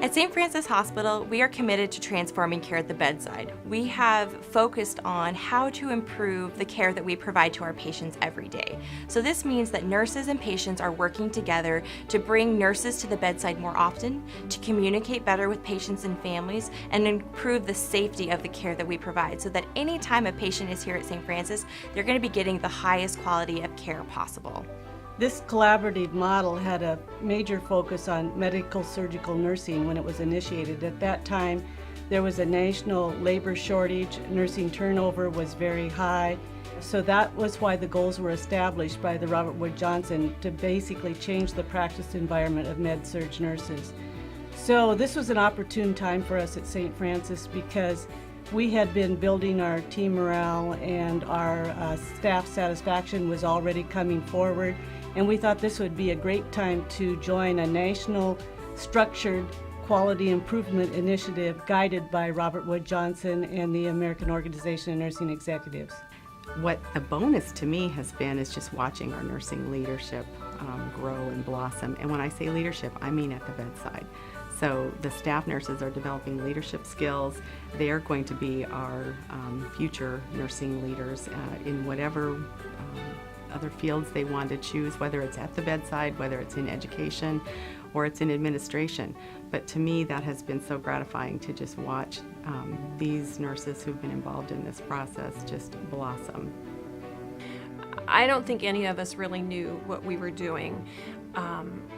At St. Francis Hospital, we are committed to transforming care at the bedside. We have focused on how to improve the care that we provide to our patients every day. So this means that nurses and patients are working together to bring nurses to the bedside more often, to communicate better with patients and families, and improve the safety of the care that we provide so that any time a patient is here at St. Francis, they're going to be getting the highest quality of care possible. This collaborative model had a major focus on medical surgical nursing when it was initiated. At that time, there was a national labor shortage, nursing turnover was very high, so that was why the goals were established by the Robert Wood Johnson to basically change the practice environment of med-surg nurses. So this was an opportune time for us at St. Francis because we had been building our team morale and our staff satisfaction was already coming forward. And we thought this would be a great time to join a national structured quality improvement initiative guided by Robert Wood Johnson and the American Organization of Nursing Executives. What a bonus to me has been is just watching our nursing leadership grow and blossom. And when I say leadership, I mean at the bedside. So the staff nurses are developing leadership skills. They are going to be our future nursing leaders in whatever other fields they want to choose, whether it's at the bedside, whether it's in education, or it's in administration. But to me, that has been so gratifying to just watch these nurses who've been involved in this process just blossom. I don't think any of us really knew what we were doing.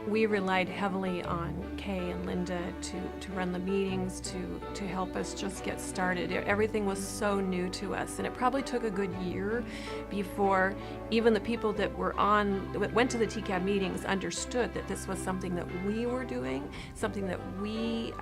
We relied heavily on Kay and Linda to run the meetings, to help us just get started. Everything was so new to us, and it probably took a good year before even the people that went to the TCAB meetings understood that this was something that we were doing, something that we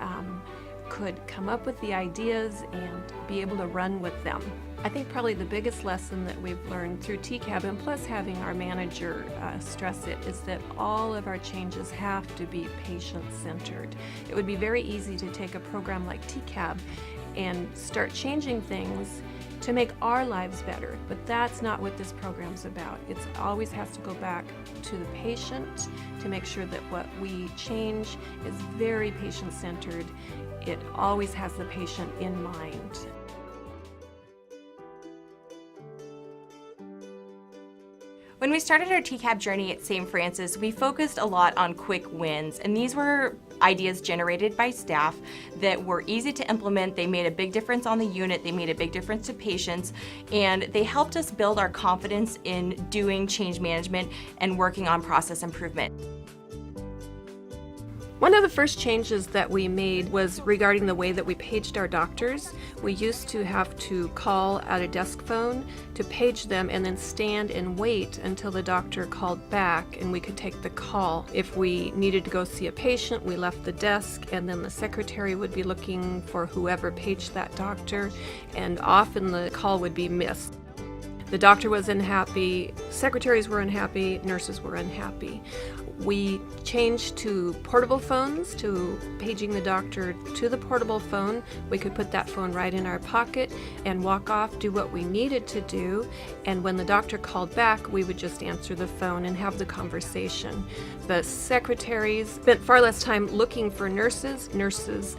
could come up with the ideas and be able to run with them. I think probably the biggest lesson that we've learned through TCAB, and plus having our manager stress it, is that all of our changes have to be patient-centered. It would be very easy to take a program like TCAB and start changing things to make our lives better, but that's not what this program's about. It always has to go back to the patient to make sure that what we change is very patient-centered. It always has the patient in mind. When we started our TCAB journey at St. Francis, we focused a lot on quick wins, and these were ideas generated by staff that were easy to implement. They made a big difference on the unit, they made a big difference to patients, and they helped us build our confidence in doing change management and working on process improvement. One of the first changes that we made was regarding the way that we paged our doctors. We used to have to call at a desk phone to page them and then stand and wait until the doctor called back and we could take the call. If we needed to go see a patient, we left the desk and then the secretary would be looking for whoever paged that doctor, and often the call would be missed. The doctor was unhappy, secretaries were unhappy, nurses were unhappy. We changed to portable phones, to paging the doctor to the portable phone. We could put that phone right in our pocket and walk off, do what we needed to do, and when the doctor called back, we would just answer the phone and have the conversation. The secretaries spent far less time looking for nurses. Nurses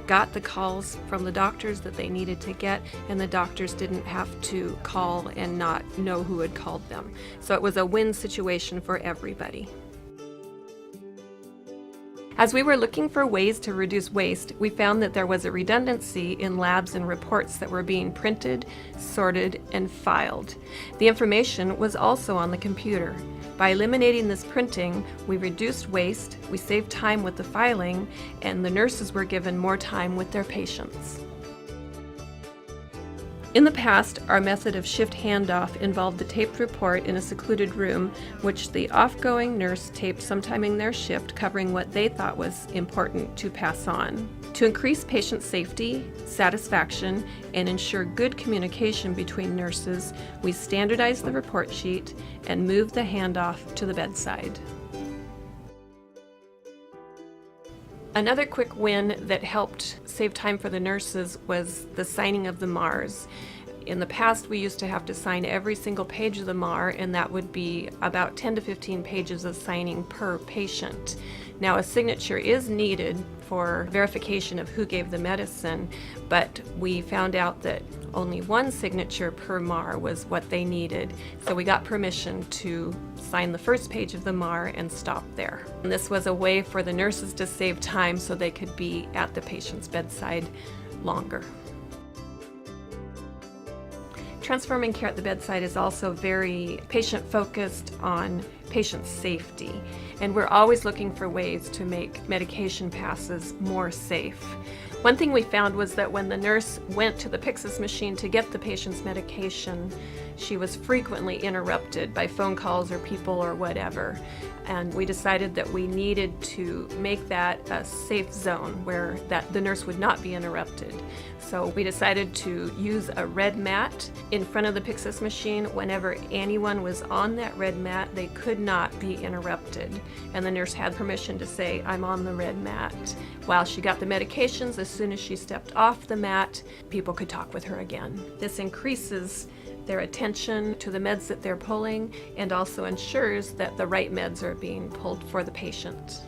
got the calls from the doctors that they needed to get, and the doctors didn't have to call and not know who had called them. So it was a win situation for everybody. As we were looking for ways to reduce waste, we found that there was a redundancy in labs and reports that were being printed, sorted, and filed. The information was also on the computer. By eliminating this printing, we reduced waste, we saved time with the filing, and the nurses were given more time with their patients. In the past, our method of shift handoff involved the taped report in a secluded room, which the off-going nurse taped sometime in their shift, covering what they thought was important to pass on. To increase patient safety, satisfaction, and ensure good communication between nurses, we standardized the report sheet and moved the handoff to the bedside. Another quick win that helped save time for the nurses was the signing of the MARs. In the past, we used to have to sign every single page of the MAR, and that would be about 10 to 15 pages of signing per patient. Now, a signature is needed for verification of who gave the medicine, but we found out that only one signature per MAR was what they needed. So we got permission to sign the first page of the MAR and stop there. And this was a way for the nurses to save time so they could be at the patient's bedside longer. Transforming care at the bedside is also very patient-focused on patient safety, and we're always looking for ways to make medication passes more safe. One thing we found was that when the nurse went to the Pyxis machine to get the patient's medication, she was frequently interrupted by phone calls or people or whatever. And we decided that we needed to make that a safe zone where the nurse would not be interrupted. So we decided to use a red mat in front of the Pyxis machine. Whenever anyone was on that red mat, they could not be interrupted. And the nurse had permission to say, "I'm on the red mat." While she got the medications, as soon as she stepped off the mat, people could talk with her again. This increases their attention to the meds that they're pulling and also ensures that the right meds are being pulled for the patient.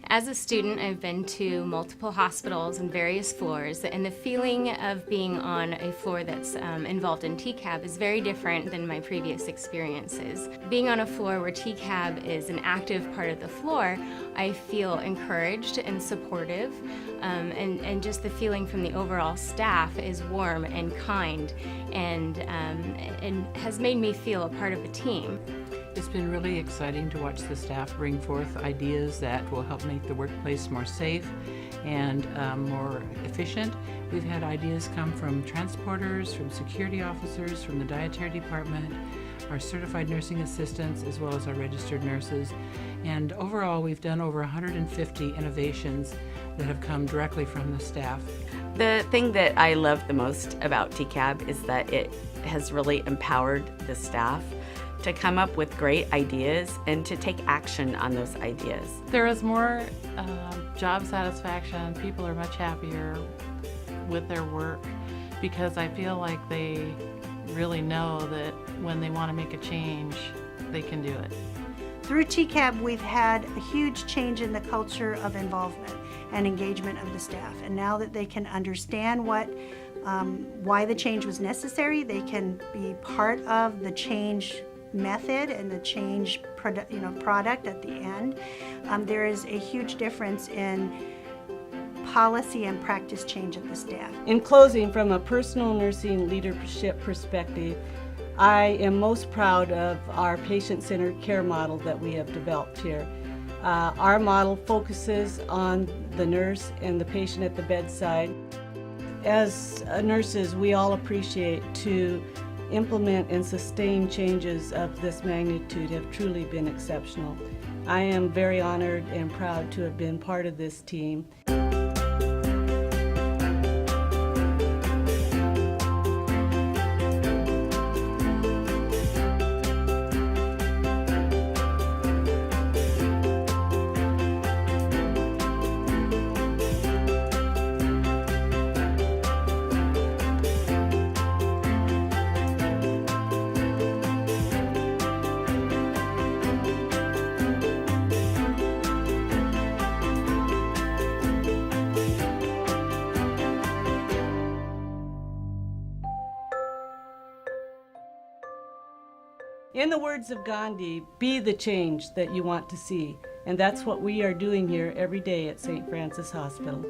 As a student, I've been to multiple hospitals and various floors, and the feeling of being on a floor that's involved in TCAB is very different than my previous experiences. Being on a floor where TCAB is an active part of the floor, I feel encouraged and supportive, and just the feeling from the overall staff is warm and kind, and has made me feel a part of a team. It's been really exciting to watch the staff bring forth ideas that will help make the workplace more safe and more efficient. We've had ideas come from transporters, from security officers, from the dietary department, our certified nursing assistants, as well as our registered nurses. And overall, we've done over 150 innovations that have come directly from the staff. The thing that I love the most about TCAB is that it has really empowered the staff to come up with great ideas and to take action on those ideas. There is more job satisfaction. People are much happier with their work because I feel like they really know that when they want to make a change, they can do it. Through TCAB, we've had a huge change in the culture of involvement and engagement of the staff. And now that they can understand why the change was necessary, they can be part of the change method and the change product at the end. There is a huge difference in policy and practice change of the staff. In closing, from a personal nursing leadership perspective, I am most proud of our patient-centered care model that we have developed here. Our model focuses on the nurse and the patient at the bedside. As nurses, we all appreciate to implement and sustain changes of this magnitude have truly been exceptional. I am very honored and proud to have been part of this team. In the words of Gandhi, be the change that you want to see. And that's what we are doing here every day at St. Francis Hospital.